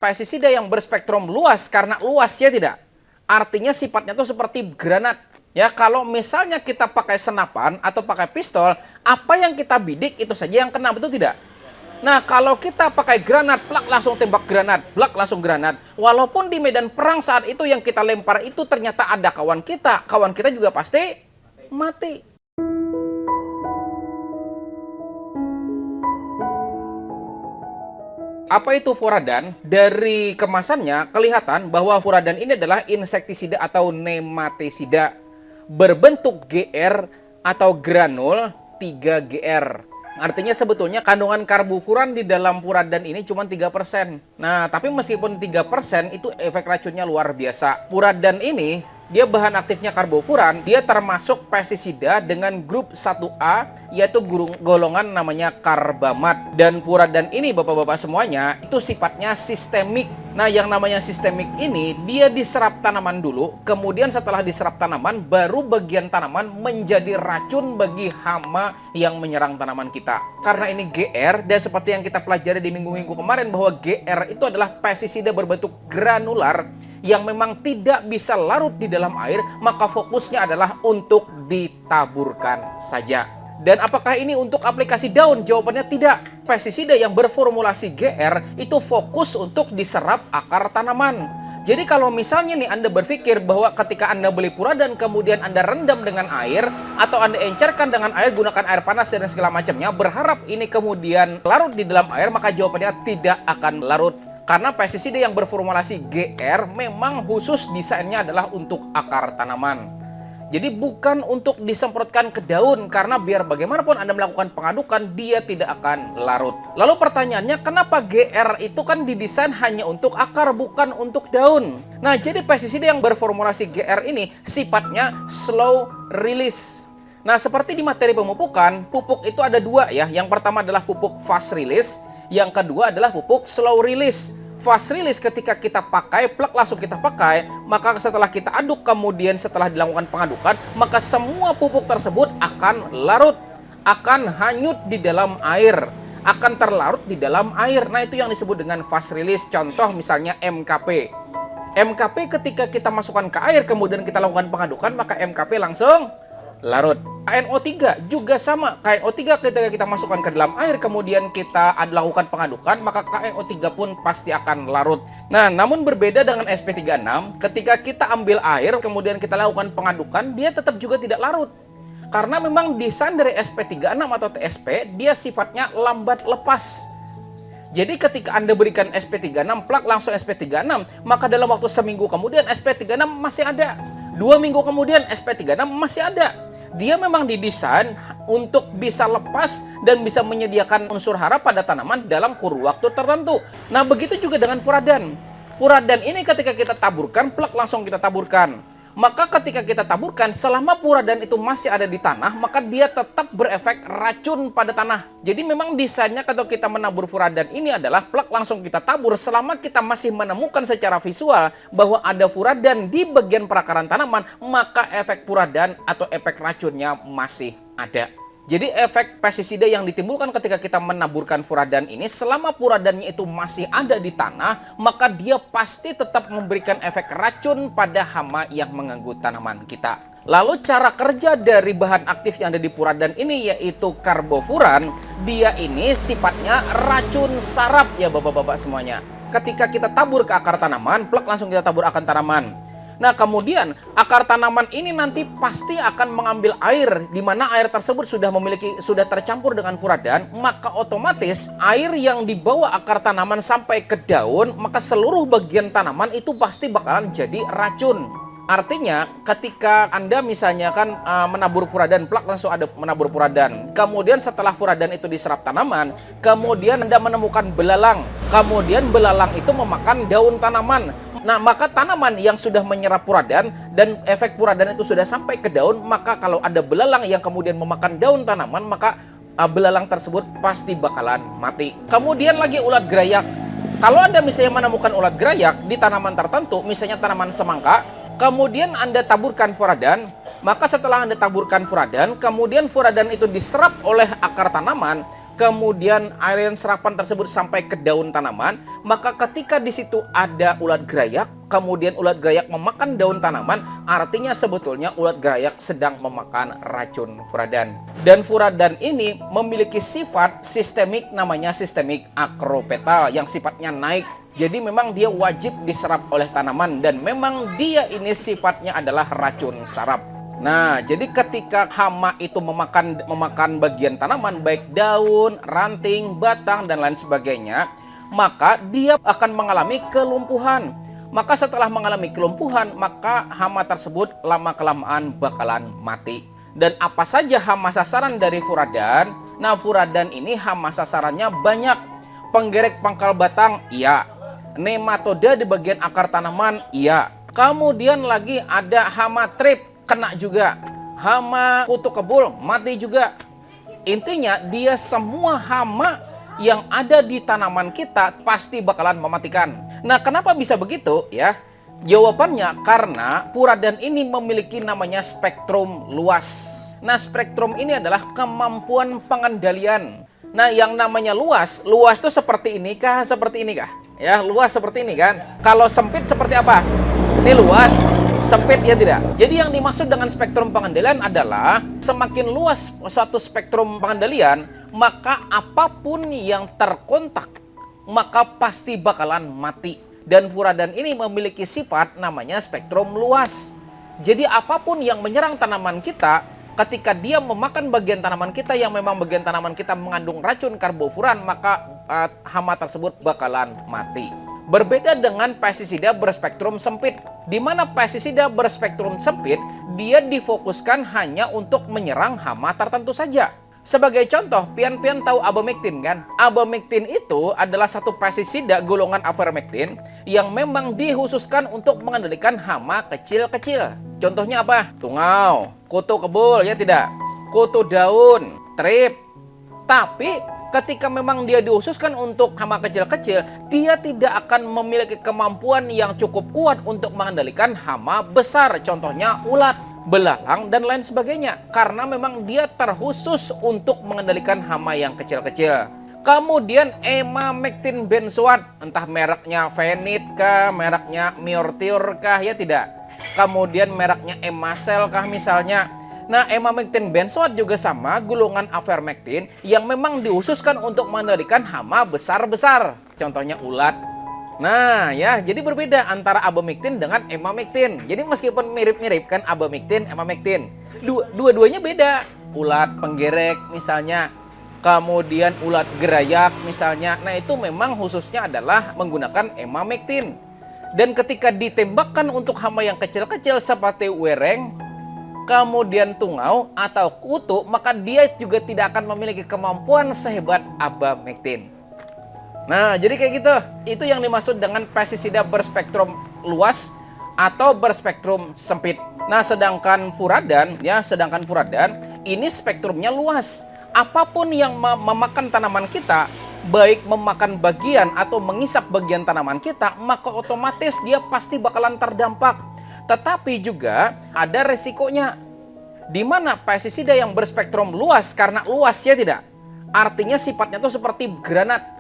Pestisida yang berspektrum luas, karena luas ya tidak. Artinya sifatnya tuh seperti granat. Ya, kalau misalnya kita pakai senapan atau pakai pistol, apa yang kita bidik itu saja yang kena, betul tidak? Nah, kalau kita pakai granat, plak langsung tembak granat, plak langsung granat. Walaupun di medan perang saat itu yang kita lempar itu ternyata ada kawan kita juga pasti mati. Apa itu furadan? Dari kemasannya kelihatan bahwa furadan ini adalah insektisida atau nematisida berbentuk GR atau granul 3GR. Artinya sebetulnya kandungan karbofuran di dalam furadan ini cuma 3%. Nah, tapi meskipun 3% itu efek racunnya luar biasa. Furadan ini dia bahan aktifnya karbofuran, dia termasuk pestisida dengan grup 1A, yaitu golongan namanya karbamat. Dan furadan ini bapak-bapak semuanya, itu sifatnya sistemik. Nah, yang namanya sistemik ini, dia diserap tanaman dulu, kemudian setelah diserap tanaman, baru bagian tanaman menjadi racun bagi hama yang menyerang tanaman kita. Karena ini GR, dan seperti yang kita pelajari di minggu-minggu kemarin, bahwa GR itu adalah pestisida berbentuk granular, yang memang tidak bisa larut di dalam air, maka fokusnya adalah untuk ditaburkan saja. Dan apakah ini untuk aplikasi daun? Jawabannya tidak. Pestisida yang berformulasi GR itu fokus untuk diserap akar tanaman. Jadi kalau misalnya nih Anda berpikir bahwa ketika Anda beli furadan kemudian Anda rendam dengan air atau Anda encerkan dengan air, gunakan air panas dan segala macamnya, berharap ini kemudian larut di dalam air, maka jawabannya tidak akan larut. Karena pestisida yang berformulasi GR memang khusus desainnya adalah untuk akar tanaman. Jadi bukan untuk disemprotkan ke daun, karena biar bagaimanapun Anda melakukan pengadukan, dia tidak akan larut. Lalu pertanyaannya, kenapa GR itu kan didesain hanya untuk akar, bukan untuk daun? Nah, jadi pestisida yang berformulasi GR ini sifatnya slow release. Nah, seperti di materi pemupukan, pupuk itu ada dua ya. Yang pertama adalah pupuk fast release, yang kedua adalah pupuk slow release. Fast release ketika kita pakai, plak langsung kita pakai, maka setelah kita aduk, kemudian setelah dilakukan pengadukan, maka semua pupuk tersebut akan larut, akan hanyut di dalam air, akan terlarut di dalam air. Nah, itu yang disebut dengan fast release. Contoh misalnya MKP. MKP ketika kita masukkan ke air, kemudian kita lakukan pengadukan, maka MKP langsung larut. KNO3 juga sama. KNO3 ketika kita masukkan ke dalam air kemudian kita lakukan pengadukan, maka KNO3 pun pasti akan larut. Nah, namun berbeda dengan SP36, ketika kita ambil air kemudian kita lakukan pengadukan, dia tetap juga tidak larut. Karena memang desain dari SP36 atau TSP, dia sifatnya lambat lepas. Jadi ketika Anda berikan SP36, plak langsung SP36, maka dalam waktu seminggu kemudian SP36 masih ada. 2 minggu kemudian SP36 masih ada. Dia memang didesain untuk bisa lepas dan bisa menyediakan unsur hara pada tanaman dalam kurun waktu tertentu. Nah, begitu juga dengan furadan. Furadan ini ketika kita taburkan, plak langsung kita taburkan. Maka ketika kita taburkan, selama furadan itu masih ada di tanah, maka dia tetap berefek racun pada tanah. Jadi memang desainnya kalau kita menabur furadan ini adalah plak langsung kita tabur selama kita masih menemukan secara visual bahwa ada furadan di bagian perakaran tanaman, maka efek furadan atau efek racunnya masih ada. Jadi efek pestisida yang ditimbulkan ketika kita menaburkan furadan ini, selama furadannya itu masih ada di tanah, maka dia pasti tetap memberikan efek racun pada hama yang mengganggu tanaman kita. Lalu cara kerja dari bahan aktif yang ada di furadan ini yaitu karbofuran, dia ini sifatnya racun saraf ya bapak-bapak semuanya. Ketika kita tabur ke akar tanaman, plak langsung kita tabur akar tanaman. Nah, kemudian akar tanaman ini nanti pasti akan mengambil air, di mana air tersebut sudah tercampur dengan furadan, maka otomatis air yang dibawa akar tanaman sampai ke daun, maka seluruh bagian tanaman itu pasti bakalan jadi racun. Artinya, ketika Anda misalnya kan menabur furadan, plak langsung ada menabur furadan. Kemudian setelah furadan itu diserap tanaman, kemudian Anda menemukan belalang. Kemudian belalang itu memakan daun tanaman. Nah, maka tanaman yang sudah menyerap furadan dan efek furadan itu sudah sampai ke daun, maka kalau ada belalang yang kemudian memakan daun tanaman, maka belalang tersebut pasti bakalan mati. Kemudian lagi ulat gerayak. Kalau Anda misalnya menemukan ulat gerayak di tanaman tertentu, misalnya tanaman semangka, kemudian Anda taburkan furadan, maka setelah Anda taburkan furadan, kemudian furadan itu diserap oleh akar tanaman, kemudian aliran serapan tersebut sampai ke daun tanaman, maka ketika di situ ada ulat gerayak, kemudian ulat gerayak memakan daun tanaman, artinya sebetulnya ulat gerayak sedang memakan racun furadan. Dan furadan ini memiliki sifat sistemik, namanya sistemik akropetal, yang sifatnya naik. Jadi memang dia wajib diserap oleh tanaman, dan memang dia ini sifatnya adalah racun sarap. Nah, jadi ketika hama itu memakan bagian tanaman, baik daun, ranting, batang, dan lain sebagainya, maka dia akan mengalami kelumpuhan. Maka setelah mengalami kelumpuhan, maka hama tersebut lama-kelamaan bakalan mati. Dan apa saja hama sasaran dari furadan? Nah, furadan ini hama sasarannya banyak. Penggerek pangkal batang, iya. Nematoda di bagian akar tanaman, iya. Kemudian lagi ada hama trip, kena juga. Hama kutu kebul, mati juga. Intinya dia semua hama yang ada di tanaman kita pasti bakalan mematikan. Nah, kenapa bisa begitu ya? Jawabannya karena furadan ini memiliki namanya spektrum luas. Nah, spektrum ini adalah kemampuan pengendalian. Nah, yang namanya luas itu seperti ini kah? Seperti ini kah? Ya, luas seperti ini kan. Kalau sempit seperti apa? Ini luas, sempit ya tidak. Jadi yang dimaksud dengan spektrum pengendalian adalah semakin luas suatu spektrum pengendalian, maka apapun yang terkontak maka pasti bakalan mati. Dan furadan ini memiliki sifat namanya spektrum luas. Jadi apapun yang menyerang tanaman kita, ketika dia memakan bagian tanaman kita yang memang bagian tanaman kita mengandung racun karbofuran, maka hama tersebut bakalan mati. Berbeda dengan pestisida berspektrum sempit, di mana pestisida berspektrum sempit dia difokuskan hanya untuk menyerang hama tertentu saja. Sebagai contoh, pian-pian tahu abamectin kan? Abamectin itu adalah satu pestisida golongan avermectin yang memang dikhususkan untuk mengendalikan hama kecil-kecil. Contohnya apa? Tungau, kutu kebul ya tidak? Kutu daun, trip. Tapi ketika memang dia dikhususkan untuk hama kecil-kecil, dia tidak akan memiliki kemampuan yang cukup kuat untuk mengendalikan hama besar. Contohnya ulat, belalang, dan lain sebagainya. Karena memang dia terkhusus untuk mengendalikan hama yang kecil-kecil. Kemudian emamectin benzoat, entah mereknya Fenit kah, mereknya Miortior kah, ya tidak. Kemudian mereknya Emacel kah misalnya. Nah, emamectin benzoat juga sama, golongan avermectin yang memang dikhususkan untuk mengendalikan hama besar-besar. Contohnya ulat. Nah, ya, jadi berbeda antara abamectin dengan emamectin. Jadi meskipun mirip-mirip kan abamectin, emamectin, dua-duanya beda. Ulat penggerek misalnya, kemudian ulat gerayak misalnya. Nah, itu memang khususnya adalah menggunakan emamectin. Dan ketika ditembakkan untuk hama yang kecil-kecil seperti wereng, kemudian tungau atau kutu, maka dia juga tidak akan memiliki kemampuan sehebat abamectin. Nah, jadi kayak gitu. Itu yang dimaksud dengan pestisida berspektrum luas atau berspektrum sempit. Nah, sedangkan furadan ini spektrumnya luas. Apapun yang memakan tanaman kita, baik memakan bagian atau mengisap bagian tanaman kita, maka otomatis dia pasti bakalan terdampak. Tetapi juga ada resikonya, di mana pestisida yang berspektrum luas, karena luas ya tidak, artinya sifatnya itu seperti granat.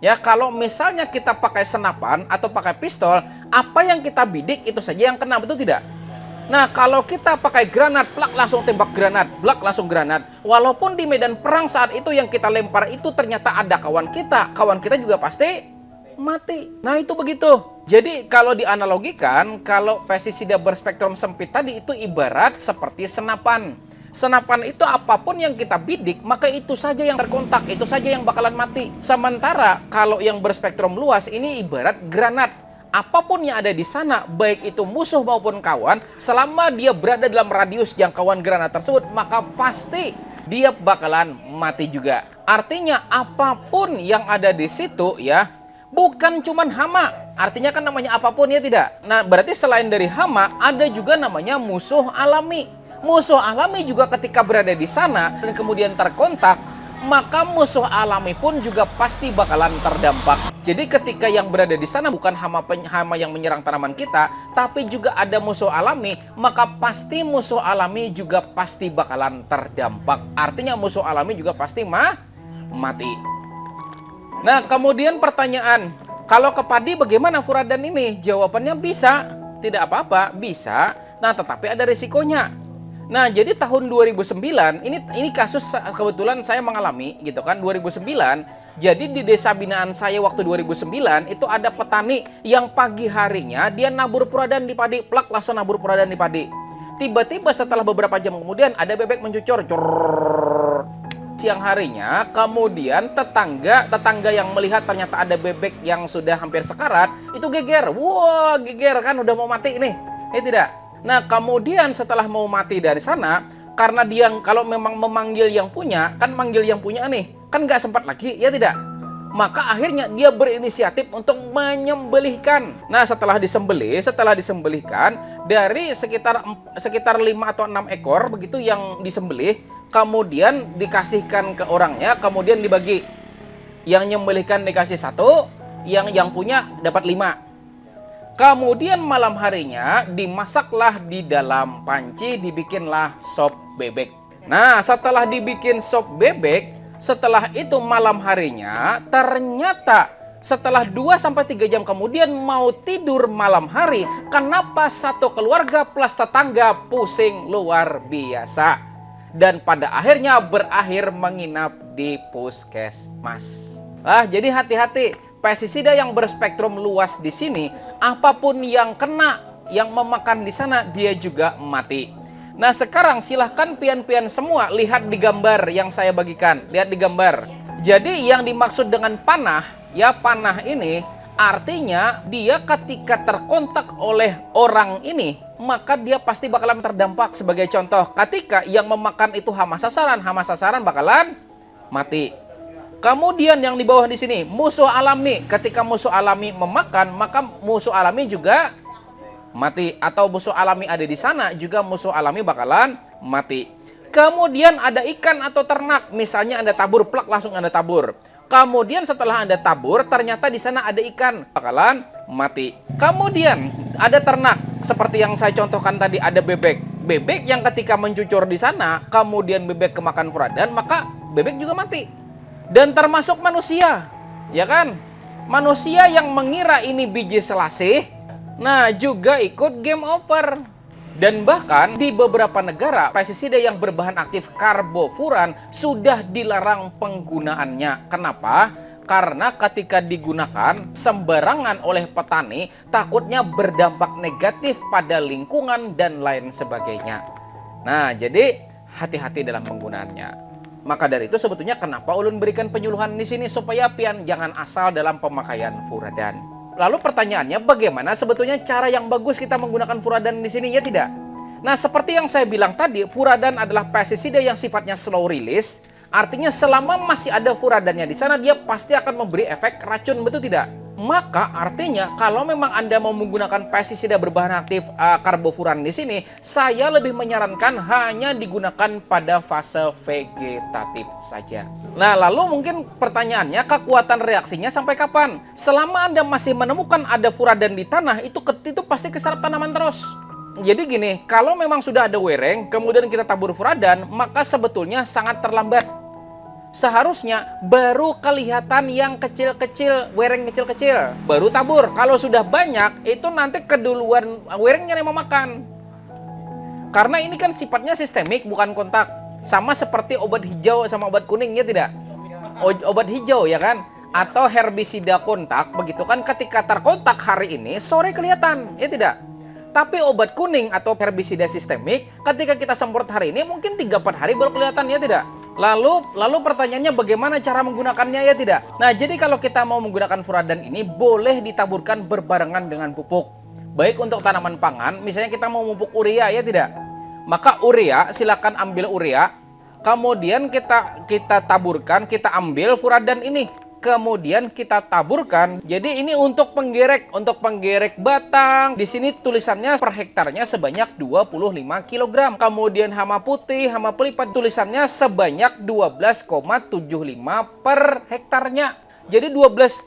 Ya, kalau misalnya kita pakai senapan atau pakai pistol, apa yang kita bidik itu saja yang kena, betul tidak? Nah, kalau kita pakai granat, plak langsung tembak granat, blak langsung granat. Walaupun di medan perang saat itu yang kita lempar itu ternyata ada kawan kita juga pasti mati. Nah, itu begitu. Jadi kalau dianalogikan, kalau pestisida berspektrum sempit tadi itu ibarat seperti senapan. Senapan itu apapun yang kita bidik, maka itu saja yang terkontak, itu saja yang bakalan mati. Sementara kalau yang berspektrum luas ini ibarat granat. Apapun yang ada di sana, baik itu musuh maupun kawan, selama dia berada dalam radius jangkauan granat tersebut, maka pasti dia bakalan mati juga. Artinya apapun yang ada di situ ya, bukan cuman hama. Artinya kan namanya apapun ya tidak. Nah, berarti selain dari hama, ada juga namanya musuh alami. Musuh alami juga ketika berada di sana dan kemudian terkontak, maka musuh alami pun juga pasti bakalan terdampak. Jadi ketika yang berada di sana bukan hama yang menyerang tanaman kita, tapi juga ada musuh alami, maka pasti musuh alami juga pasti bakalan terdampak. Artinya musuh alami juga pasti mati. Nah, kemudian pertanyaan, kalau ke padi bagaimana furadan ini? Jawabannya bisa, tidak apa-apa, bisa. Nah, tetapi ada risikonya. Nah, jadi tahun 2009, ini kasus kebetulan saya mengalami gitu kan, 2009. Jadi di desa binaan saya waktu 2009 itu ada petani yang pagi harinya dia nabur furadan di padi, plak langsung nabur furadan di padi. Tiba-tiba setelah beberapa jam kemudian ada bebek mencucur. Siang harinya, kemudian tetangga yang melihat ternyata ada bebek yang sudah hampir sekarat, itu geger. Wah, geger kan udah mau mati ini. Tidak. Nah, kemudian setelah mau mati dari sana, karena dia kalau memang memanggil yang punya, kan manggil yang punya nih, kan nggak sempat lagi, ya tidak? Maka akhirnya dia berinisiatif untuk menyembelihkan. Nah, setelah disembelihkan dari sekitar 5 atau 6 ekor begitu yang disembelih, kemudian dikasihkan ke orangnya, kemudian dibagi. Yang nyembelihkan dikasih 1, yang punya dapat 5. Kemudian malam harinya dimasaklah di dalam panci, dibikinlah sop bebek. Nah, setelah dibikin sop bebek, setelah itu malam harinya ternyata setelah 2-3 jam kemudian mau tidur malam hari, kenapa satu keluarga plus tetangga pusing luar biasa. Dan pada akhirnya berakhir menginap di puskesmas. Jadi hati-hati, pestisida yang berspektrum luas di sini, apapun yang kena, yang memakan di sana, dia juga mati. Nah, sekarang silahkan pian-pian semua lihat di gambar yang saya bagikan. Lihat di gambar. Jadi yang dimaksud dengan panah, ya panah ini artinya dia ketika terkontak oleh orang ini, maka dia pasti bakalan terdampak. Sebagai contoh, ketika yang memakan itu hama sasaran bakalan mati. Kemudian yang di bawah di sini, musuh alami. Ketika musuh alami memakan, maka musuh alami juga mati. Atau musuh alami ada di sana, juga musuh alami bakalan mati. Kemudian ada ikan atau ternak, misalnya Anda tabur, plak langsung Anda tabur. Kemudian setelah Anda tabur, ternyata di sana ada ikan, bakalan mati. Kemudian ada ternak, seperti yang saya contohkan tadi, ada bebek. Bebek yang ketika mencucur di sana, kemudian bebek kemakan furadan, maka bebek juga mati. Dan termasuk manusia, ya kan? Manusia yang mengira ini biji selasih, nah juga ikut game over. Dan bahkan di beberapa negara, pestisida yang berbahan aktif karbofuran sudah dilarang penggunaannya. Kenapa? Karena ketika digunakan sembarangan oleh petani, takutnya berdampak negatif pada lingkungan dan lain sebagainya. Nah, jadi hati-hati dalam penggunaannya. Maka dari itu sebetulnya kenapa ulun berikan penyuluhan di sini supaya pian jangan asal dalam pemakaian furadan. Lalu pertanyaannya, bagaimana sebetulnya cara yang bagus kita menggunakan furadan di sini, ya tidak? Nah, seperti yang saya bilang tadi, furadan adalah pestisida yang sifatnya slow release. Artinya selama masih ada furadannya di sana, dia pasti akan memberi efek racun, betul tidak? Maka artinya kalau memang Anda mau menggunakan pestisida berbahan aktif karbofuran di sini, saya lebih menyarankan hanya digunakan pada fase vegetatif saja. Nah, lalu mungkin pertanyaannya, kekuatan reaksinya sampai kapan? Selama Anda masih menemukan ada furadan di tanah, itu pasti keserap tanaman terus. Jadi gini, kalau memang sudah ada wereng, kemudian kita tabur furadan, maka sebetulnya sangat terlambat. Seharusnya baru kelihatan yang kecil-kecil, wereng kecil-kecil, baru tabur. Kalau sudah banyak, itu nanti keduluan werengnya yang memakan. Karena ini kan sifatnya sistemik, bukan kontak. Sama seperti obat hijau sama obat kuning, ya tidak? Obat hijau, ya kan? Atau herbisida kontak, begitu kan, ketika terkontak hari ini, sore kelihatan, ya tidak? Tapi obat kuning atau herbisida sistemik, ketika kita semprot hari ini, mungkin 3-4 hari baru kelihatan, ya tidak? Lalu pertanyaannya bagaimana cara menggunakannya, ya tidak? Nah, jadi kalau kita mau menggunakan furadan ini boleh ditaburkan berbarengan dengan pupuk. Baik untuk tanaman pangan, misalnya kita mau memupuk urea, ya tidak? Maka urea, silakan ambil urea. Kemudian kita taburkan, kita ambil furadan ini. Kemudian kita taburkan. Jadi ini untuk penggerek batang. Di sini tulisannya per hektarnya sebanyak 25 kg. Kemudian hama putih, hama pelipat tulisannya sebanyak 12,75 per hektarnya. Jadi 12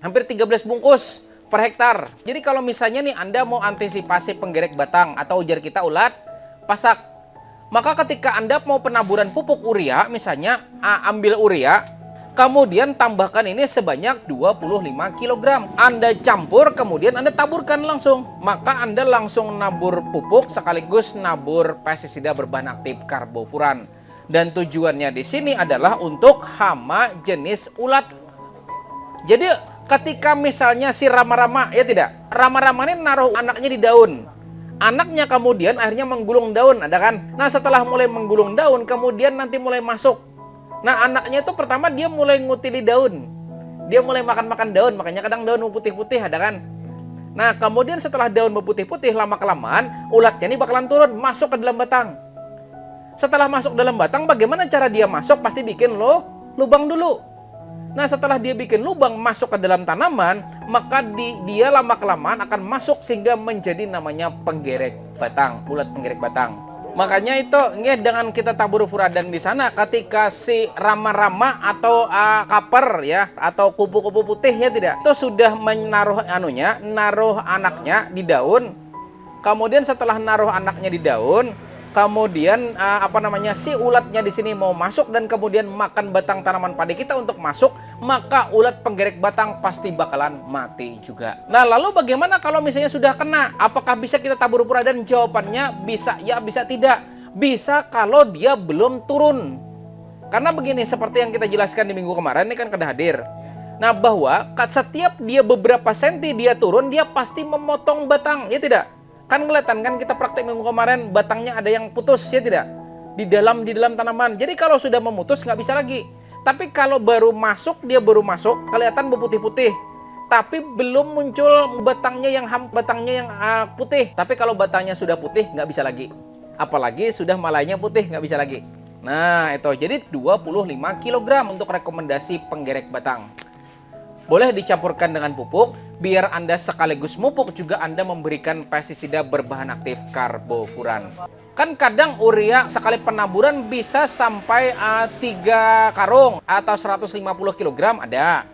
hampir 13 bungkus per hektar. Jadi kalau misalnya nih Anda mau antisipasi penggerek batang atau ujar kita ulat pasak, Maka ketika Anda mau penaburan pupuk urea, misalnya ambil urea, kemudian tambahkan ini sebanyak 25 kg. Anda campur, kemudian Anda taburkan langsung. Maka Anda langsung nabur pupuk sekaligus nabur pestisida berbahan aktif karbofuran. Dan tujuannya di sini adalah untuk hama jenis ulat. Jadi ketika misalnya si Rama-Rama, ya tidak, Rama-Rama ini naruh anaknya di daun. Anaknya kemudian akhirnya menggulung daun, ada kan? Nah setelah mulai menggulung daun, kemudian nanti mulai masuk. Nah anaknya itu pertama dia mulai ngutili daun. Dia mulai makan-makan daun, makanya kadang daun putih-putih, ada kan? Nah kemudian setelah daun berputih-putih, lama-kelamaan ulatnya ini bakalan turun, masuk ke dalam batang. Setelah masuk dalam batang, bagaimana cara dia masuk? Pasti bikin lubang dulu. Nah, setelah dia bikin lubang masuk ke dalam tanaman, maka dia lama-kelamaan akan masuk sehingga menjadi namanya penggerek batang, ulat penggerek batang. Makanya itu, dengan kita tabur furadan di sana, ketika si Rama-Rama atau kaper ya, atau kupu-kupu putih ya tidak, itu sudah menaruh naruh anaknya di daun. Kemudian setelah naruh anaknya di daun, kemudian si ulatnya di sini mau masuk dan kemudian makan batang tanaman padi kita untuk masuk, maka ulat penggerek batang pasti bakalan mati juga. Nah, lalu bagaimana kalau misalnya sudah kena? Apakah bisa kita tabur furadan? Jawabannya bisa ya, bisa tidak. Bisa kalau dia belum turun. Karena begini, seperti yang kita jelaskan di minggu kemarin, ini kan kada hadir. Nah, bahwa setiap dia beberapa senti dia turun, dia pasti memotong batang, ya tidak? Kan kelihatan kan kita praktek minggu kemarin batangnya ada yang putus ya tidak? Di dalam tanaman. Jadi kalau sudah memutus nggak bisa lagi. Tapi kalau baru masuk, dia baru masuk kelihatan berputih-putih. Tapi belum muncul batangnya yang putih. Tapi kalau batangnya sudah putih nggak bisa lagi. Apalagi sudah malainya putih nggak bisa lagi. Nah itu jadi 25 kg untuk rekomendasi penggerek batang. Boleh dicampurkan dengan pupuk, biar Anda sekaligus mupuk juga Anda memberikan pestisida berbahan aktif karbofuran. Kan kadang urea sekali penaburan bisa sampai 3 karung atau 150 kg ada.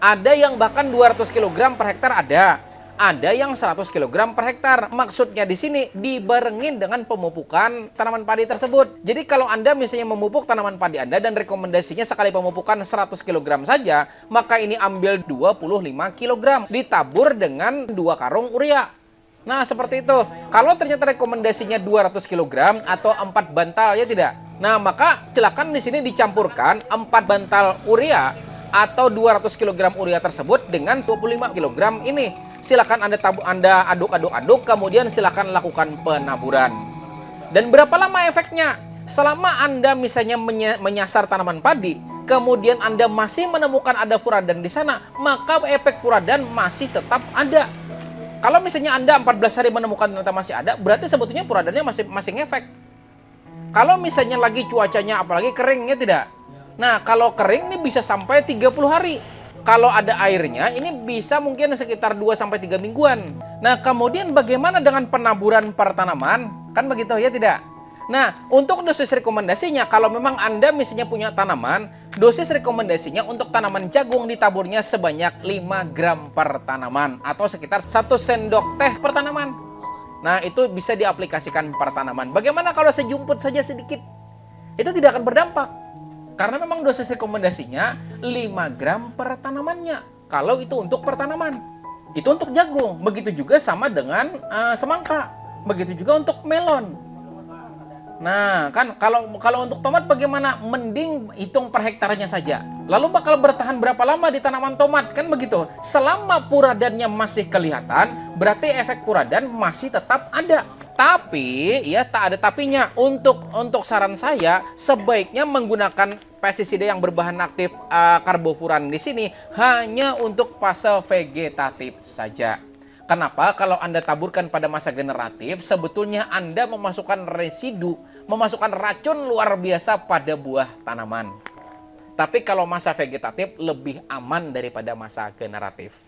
Ada yang bahkan 200 kg per hektar ada. Ada yang 100 kg per hektar. Maksudnya di sini dibarengin dengan pemupukan tanaman padi tersebut. Jadi kalau Anda misalnya memupuk tanaman padi Anda dan rekomendasinya sekali pemupukan 100 kg saja, maka ini ambil 25 kg ditabur dengan 2 karung urea. Nah, seperti itu. Kalau ternyata rekomendasinya 200 kg atau 4 bantal ya tidak. Nah, maka silakan di sini dicampurkan 4 bantal urea atau 200 kg urea tersebut dengan 25 kg ini. Silakan Anda aduk-aduk, kemudian silakan lakukan penaburan. Dan berapa lama efeknya? Selama Anda misalnya menyasar tanaman padi, kemudian Anda masih menemukan ada furadan di sana, maka efek furadan masih tetap ada. Kalau misalnya Anda 14 hari menemukan ternyata masih ada, berarti sebetulnya furadannya masih ngefek. Kalau misalnya lagi cuacanya apalagi kering ya tidak. Nah, kalau kering ini bisa sampai 30 hari. Kalau ada airnya, ini bisa mungkin sekitar 2-3 mingguan. Nah, kemudian bagaimana dengan penaburan per tanaman? Kan begitu ya tidak? Nah, untuk dosis rekomendasinya, kalau memang Anda misalnya punya tanaman, dosis rekomendasinya untuk tanaman jagung ditaburnya sebanyak 5 gram per tanaman. Atau sekitar 1 sendok teh per tanaman. Nah, itu bisa diaplikasikan per tanaman. Bagaimana kalau sejumput saja sedikit? Itu tidak akan berdampak. Karena memang dosis rekomendasinya 5 gram per tanamannya. Kalau itu untuk pertanaman. Itu untuk jagung. Begitu juga sama dengan semangka. Begitu juga untuk melon. Nah, kan kalau untuk tomat bagaimana? Mending hitung per hektarnya saja. Lalu bakal bertahan berapa lama di tanaman tomat? Kan begitu. Selama furadannya masih kelihatan, berarti efek furadan masih tetap ada. Tapi ya tak ada tapinya. Untuk saran saya sebaiknya menggunakan pestisida yang berbahan aktif karbofuran di sini hanya untuk fase vegetatif saja. Kenapa? Kalau Anda taburkan pada masa generatif, sebetulnya Anda memasukkan residu, memasukkan racun luar biasa pada buah tanaman. Tapi kalau masa vegetatif lebih aman daripada masa generatif.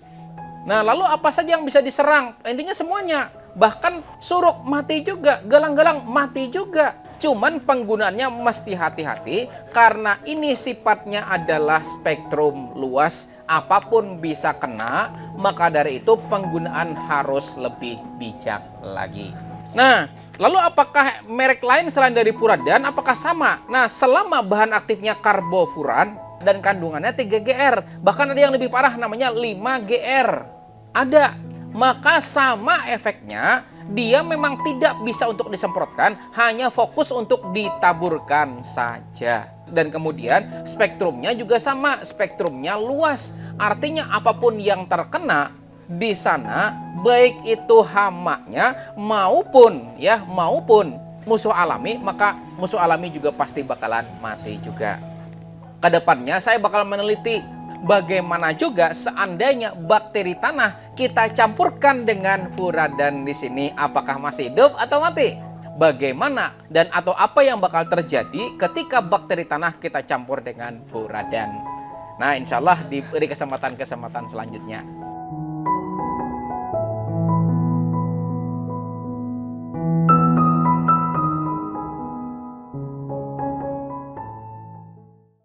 Nah, lalu apa saja yang bisa diserang? Intinya semuanya. Bahkan suruk mati juga, galang-galang mati juga. Cuman penggunaannya mesti hati-hati karena ini sifatnya adalah spektrum luas, apapun bisa kena, maka dari itu penggunaan harus lebih bijak lagi. Nah, lalu apakah merek lain selain dari furadan apakah sama? Nah, selama bahan aktifnya karbofuran dan kandungannya 3GR, bahkan ada yang lebih parah namanya 5GR. Ada. Maka sama efeknya, dia memang tidak bisa untuk disemprotkan, hanya fokus untuk ditaburkan saja. Dan kemudian spektrumnya juga sama, spektrumnya luas. Artinya apapun yang terkena di sana, baik itu hamanya maupun musuh alami, maka musuh alami juga pasti bakalan mati juga. Kedepannya saya bakal meneliti bagaimana juga seandainya bakteri tanah kita campurkan dengan furadan di sini, apakah masih hidup atau mati? Bagaimana dan atau apa yang bakal terjadi ketika bakteri tanah kita campur dengan furadan? Nah, insya Allah di kesempatan-kesempatan selanjutnya.